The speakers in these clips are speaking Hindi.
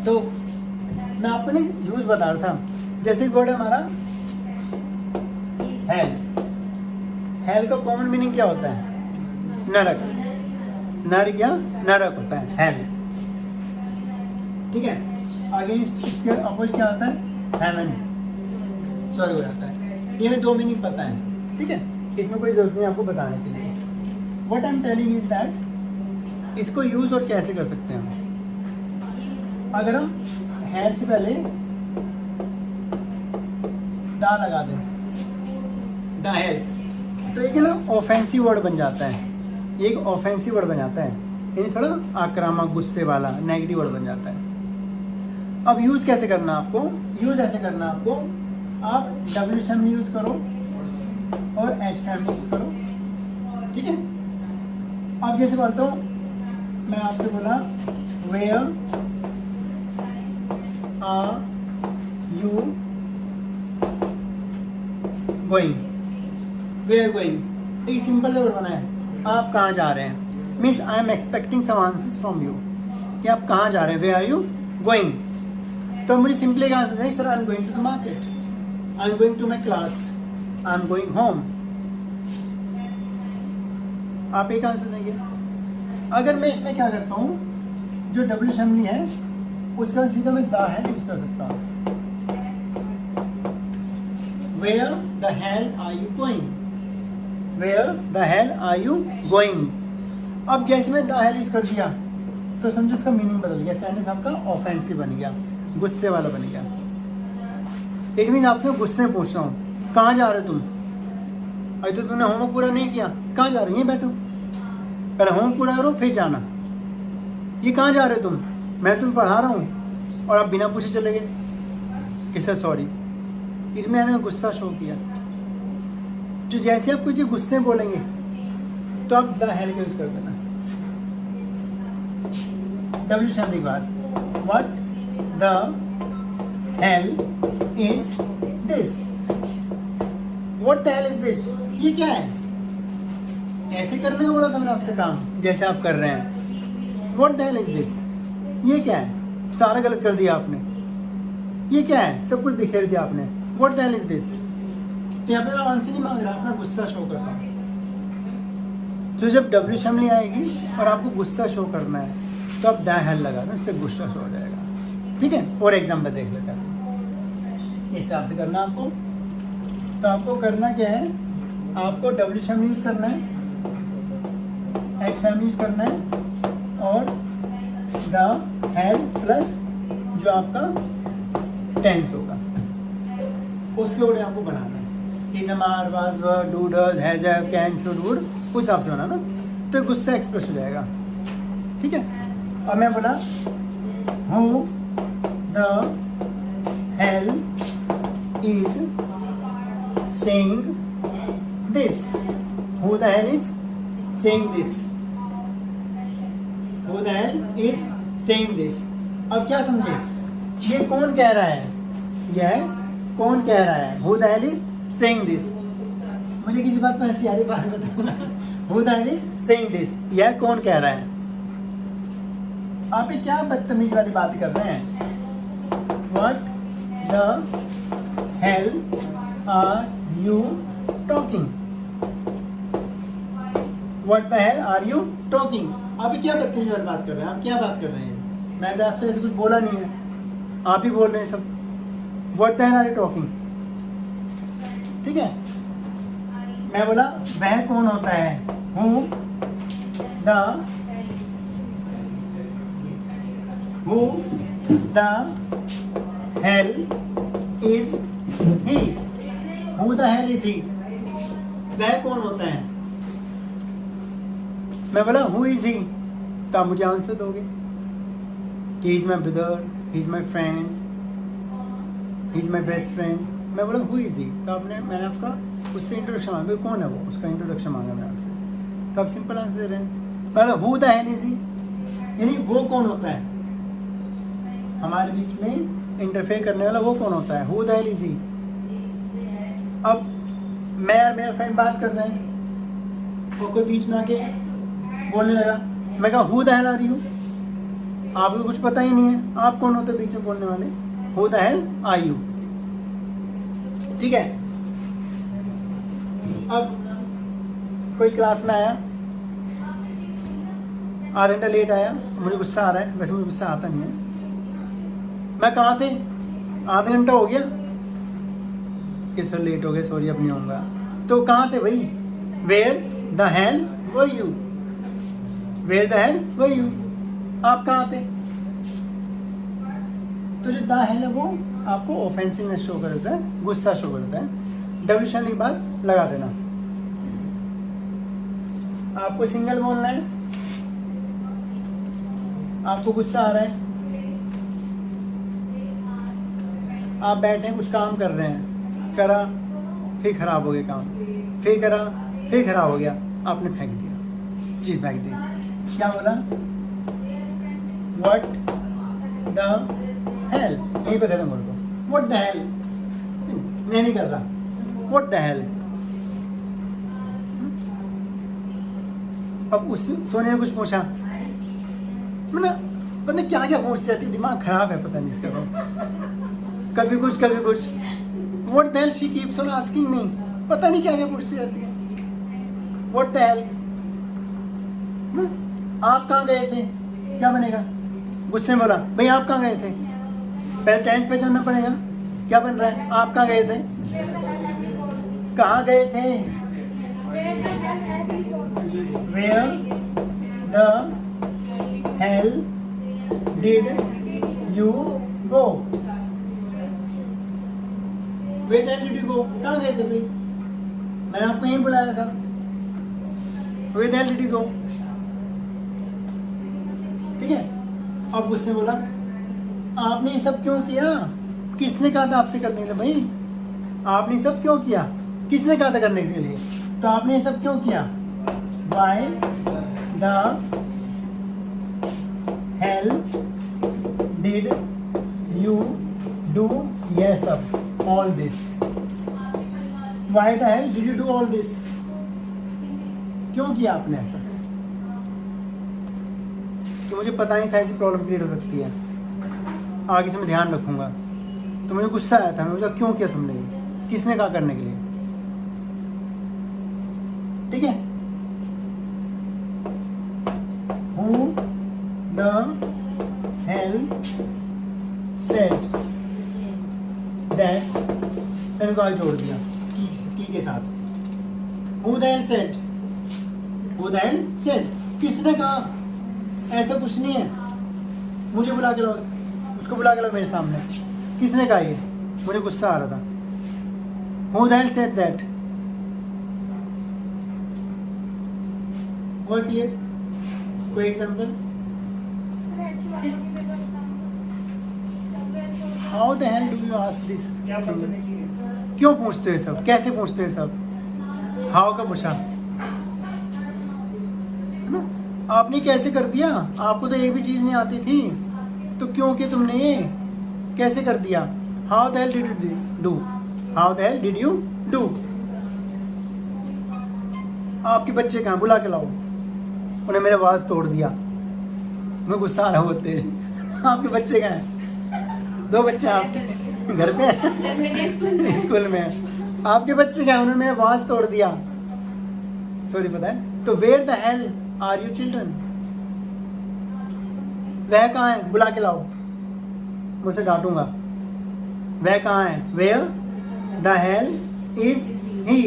तो मैं आपको ना यूज बता रहा था, जैसे वर्ड है हमारा हेल। हेल का कॉमन मीनिंग क्या होता है? नरक। नर क्या? नरक होता है हेल। ठीक है, अगेंस्ट इसके अपोजिट क्या होता है? हेवन, स्वर्ग हो जाता है। ये हमें 2 मीनिंग पता है, ठीक है, इसमें कोई जरूरत नहीं आपको बताने के लिए। What I am telling is that इसको यूज और कैसे कर सकते हैं हम। अगर हम हेल से पहले दा लगा दें, द हेल, तो एक ना ऑफेंसिव वर्ड बन जाता है, एक ऑफेंसिव वर्ड बन जाता है, यानी थोड़ा आक्रामक, गुस्से वाला, नेगेटिव वर्ड बन जाता है। अब यूज कैसे करना आपको? यूज ऐसे करना आपको, आप डब्ल्यू फैमिली यूज करो और एच फैमिली यूज करो, ठीक है। अब जैसे बोलता हूँ मैं आपसे, बोला where are you going, where going, एक सिंपल सा वर्ड बना है, आप कहाँ जा रहे हैं। Means I am expecting some answers from you, कि आप कहाँ जा रहे हैं, वेयर आर यू गोइंग। तो मुझे सिंपली कहा सकते हैं, sir I am going to the market, I am going to my class, I am going home. आप एक आंसर देंगे। अगर मैं इसमें क्या करता हूँ, जो डब्ल्यू फैमिली है उसका सीधा मैं द हेल यूज कर सकता हूँ। Where the hell are you going, where the hell are you going. अब जैसे मैं द हेल यूज कर दिया तो समझो उसका मीनिंग बदल गया, सेंटेंस आपका ऑफेंसिव बन गया, गुस्से वाला बन गया। इट मीन आपसे गुस्से में पूछ रहा हूँ, कहाँ जा रहे हो तुम? अरे तो तुमने होमवर्क पूरा नहीं किया, कहाँ जा रहे हो? बैठो, पहले होमवर्क पूरा करो फिर जाना। ये कहाँ जा रहे हो तुम? मैं तुम्हें पढ़ा रहा हूँ और आप बिना पूछे चले गए कि सर सॉरी। इसमें मैंने गुस्सा शो किया। जो जैसे आप कुछ गुस्से में बोलेंगे तो आप द हेल का यूज कर देना। डब्ल्यू फैमिली के बाद, what the hell is this, what the hell is this, ये क्या है? ऐसे करने को बोला था मैंने आपसे काम, जैसे आप कर रहे हैं। What the hell is this, ये क्या है? सारा गलत कर दिया आपने। ये क्या है? सब कुछ बिखेर दिया आपने। What the hell is this. तो यहाँ पे आंसर नहीं मांग रहा, अपना गुस्सा शो कर रहा हूँ। तो जब डब्ल्यू फैमिली आएगी और आपको गुस्सा शो करना है तो आप द हेल लगा दो, इससे गुस्सा शो हो जाएगा, ठीक है। और एग्जाम्पल देख लेते हैं, इस हिसाब से करना आपको। तो आपको करना क्या है, आपको डब्ल्यू फैमिली यूज करना है, एच फैमिली यूज करना है और द हेल प्लस जो आपका टेंस होगा उसके ऊपर आपको बनाना है। Is, are, was, were, do, does, has, have, can, should, would, उस हिसाब से बनाना, तो गुस्सा एक्सप्रेस हो जाएगा, ठीक है। अब मैं बोला who the hell is saying this, who the hell is saying this, who the hell is saying this. अब क्या समझे, ये कौन कह रहा है? यह कौन कह रहा है? Who the hell is saying this. मुझे किसी बात पर ऐसी यारी बात बताना, who the hell is saying this, यह कौन कह रहा है? आप ये क्या बदतमीज वाली बात कर रहे हैं? What the hell are you talking, what the hell are you talking. आप ये क्या बदतमीज वाली बात कर रहे हैं? आप क्या बात कर रहे हैं? मैं तो आपसे ऐसे कुछ बोला नहीं है, आप ही बोल रहे हैं सब। What the hell are you talking, ठीक है। मैं बोला वह कौन होता है, who the hell is he, who the hell is he, वह कौन होता है। मैं बोला हु इज ही, तो आप मुझे आंसर दोगे कि he is my brother, he is my friend, he is my best friend. मैं बोला हु इज ही, तो मैंने आपका उससे इंट्रोडक्शन मांगा, कौन है वो, उसका इंट्रोडक्शन मांगा मैंने आपसे, तो आप सिंपल आंसर दे रहे हैं। पहले हु द हेल इज ही, यानी वो कौन होता है, हमारे बीच में इंटरफेयर करने वाला वो कौन होता है, हु द हेल इज ही। अब मैं और मेरा फ्रेंड बात कर रहे हैं, वो कोई बीच में आके बोलने लगा, मैं कहा who the hell are you. आपको कुछ पता ही नहीं है, आप कौन होते बीच में बोलने वाले? Who the hell are you? ठीक है। अब कोई क्लास में आया, आधा घंटा लेट आया, मुझे गुस्सा आ रहा है, वैसे मुझे गुस्सा आता नहीं है। मैं कहाँ थे? आधा घंटा हो गया कि सर लेट हो गए, सॉरी अब नहीं होऊंगा। तो कहाँ थे भाई? Where the hell were you? Where the hell were you? आप कहाँ थे? तो जो द हेल है वो आपको ऑफेंसिवनेस शो कर देता है, गुस्सा शो कर देता है। डब्ल्यूशन के बाद लगा देना। आपको सिंगल बोलना है, आपको गुस्सा आ रहा है, आप बैठे कुछ काम कर रहे हैं, करा फिर खराब हो गया काम, फिर करा फिर खराब हो गया, आपने फेंक दिया, चीज फेंक दी। क्या बोला? What the hello? यहीं पे खत्म कर दो। What the hello? नहीं कर रहा। What the hello? अब उस सोने ने कुछ पूछा, मतलब पता नहीं क्या क्या पूछती रहती, दिमाग खराब है पता नहीं इसका तो। कभी कुछ कभी कुछ। What the hello she keeps on asking me? पता नहीं क्या क्या पूछती रहती है। What the hello? आप कहाँ गए थे? क्या बनेगा? गुस्से में बोला, भाई आप कहाँ गए थे? पहले टेंस पहचानना पड़ेगा, क्या बन रहा है? आप कहाँ गए थे? कहाँ गए थे? Where the hell did you go? Where the hell did you go? कहाँ गए थे भाई? मैंने आपको यहीं बुलाया था। Where the hell did you go? ठीक है। अब उससे बोला, आपने ये सब क्यों किया? किसने कहा था आपसे करने के लिए भाई? आपने ये सब क्यों किया? किसने कहा था करने के लिए? तो आपने ये सब क्यों किया? Why the hell did you do ये सब, all this? Why the hell did you do all this? क्यों किया आपने ऐसा? कि मुझे पता नहीं था ऐसी प्रॉब्लम क्रिएट हो सकती है, आगे से मैं ध्यान रखूंगा। तो मुझे गुस्सा आया था, मैं बोला क्यों किया तुमने ये? किसने कहा करने के लिए? ठीक है। Who the hell said that? Semicolon जोड़ दिया की के साथ। Who the hell said? Who the hell said? किसने कहा? ऐसा कुछ नहीं है। मुझे बुला के लाओ, उसको बुला के लाओ मेरे सामने। किसने कहा ये? मुझे गुस्सा आ रहा था। Who the hell said that? हुआ क्लियर? कोई example? How the hell do you ask this? क्यों पूछते हैं सब? कैसे पूछते हैं सब? हाउ का पूछा है ना? आपने कैसे कर दिया? आपको तो एक भी चीज नहीं आती थी, तो क्यों कि तुमने ये कैसे कर दिया? How the hello did you do? How the hello did you do? आपके बच्चे कहाँ? बुला के लाओ। उन्हें मेरे आवाज तोड़ दिया, मैं गुस्सा आ रहा हूँ तेरे। आपके बच्चे कहाँ हैं? 2 बच्चे आपके घर पे हैं, स्कूल में हैं। आपके बच्चे कहाँ हैं? उन्होंने मेरे आवाज तोड़ दिया। सॉरी पता है। तो where the hell are you children? वह कहाँ है? बुला के लाओ, मुझसे डांटूंगा। वह कहाँ है? Where the hell is he?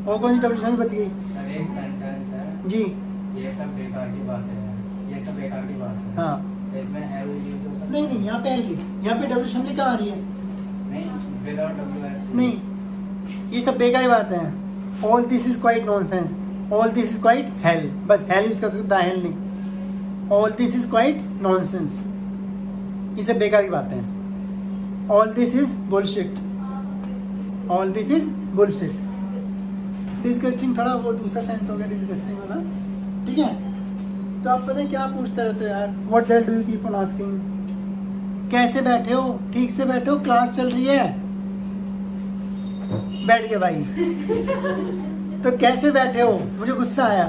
और कौन सी डब्ल्यूएच बच गई? एक सेंटेंस है जी, ये सब बेकार की बात है, ये सब बेकार की बात है। हाँ। इसमें हेल यूज हो सकता नहीं यहाँ पे हेल, यहाँ पे डब्ल्यूएच लिखा आ रही है। नहीं, विदाउट डब्ल्यूएच नहीं, ये सब बेकार की बातें हैं। All this is quite nonsense, all this is quite hello, बस हेल यूज कर सकता है, हेल नहीं। All this is quite nonsense, ये सब बेकार की बातें हैं। All this is bullshit, all this is bullshit. Disgusting थोड़ा वो दूसरा सेंस हो गया डिस्गस्टिंग वाला, ठीक है। तो आप पता है क्या पूछते रहते हो यार? What the hell do you keep on asking? कैसे बैठे हो? ठीक से बैठे हो? क्लास चल रही है। बैठ गए भाई। तो कैसे बैठे हो? मुझे गुस्सा आया।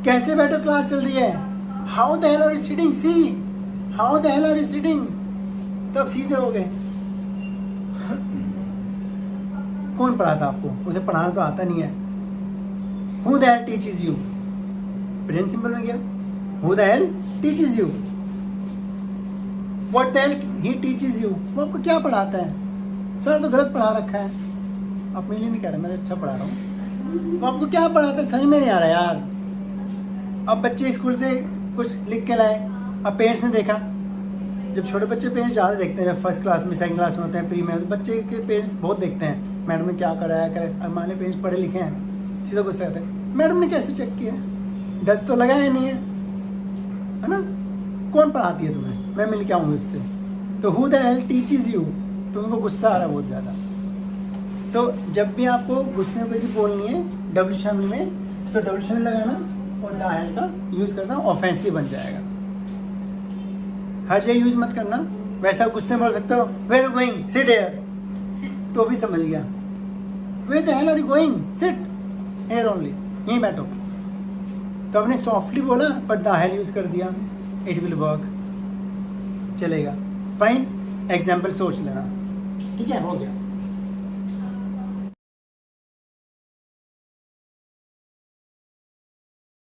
कैसे बैठो, क्लास चल रही है। How the hell are you sitting, see how the hell are you sitting, तब सीधे हो गए। कौन पढ़ाता आपको, उसे पढ़ाना तो आता नहीं है। Who the hello teaches you, present simple में क्या, who the hello teaches you, what the hello he teaches you, वो आपको क्या पढ़ाता है। सर तो गलत पढ़ा रखा है, आप मेरे लिए नहीं कह रहे, मैं तो अच्छा पढ़ा रहा हूँ। वो आपको क्या पढ़ाता है समझ में नहीं आ रहा यार। अब बच्चे स्कूल से कुछ लिख के लाए, अब पेरेंट्स ने देखा, जब छोटे बच्चे पेरेंट्स ज़्यादा देखते हैं, जब फर्स्ट क्लास में सेकंड क्लास में होते हैं, प्री में, तो बच्चे के पेरेंट्स बहुत देखते हैं मैडम ने क्या कराया करे। अब हमारे पेरेंट्स पढ़े लिखे हैं, सीधा गुस्सा आता है, मैडम ने कैसे चेक किया, डस्ट तो लगाया नहीं है ना, कौन पढ़ाती है तुम्हें, मैं मिल के आऊँगी उससे। तो who the hello teaches you, तुमको गुस्सा आ रहा है बहुत ज़्यादा। तो जब भी आपको गुस्से में किसी बोलनी है डब्ल्यू शामिल में, तो डब्ल्यू शामिल लगाना और द हेल का यूज़ करना, ऑफेंसिव बन जाएगा। हर जगह यूज मत करना, वैसा गुस्से में बोल सकते हो where are going sit here, तो भी समझ गया। Where the hell are you going, sit here only, यहीं बैठो। तो आपने सॉफ्टली बोला पर द हेल यूज कर दिया, इट विल वर्क, चलेगा। फाइन, एग्जाम्पल सोच लेना, ठीक है, हो गया।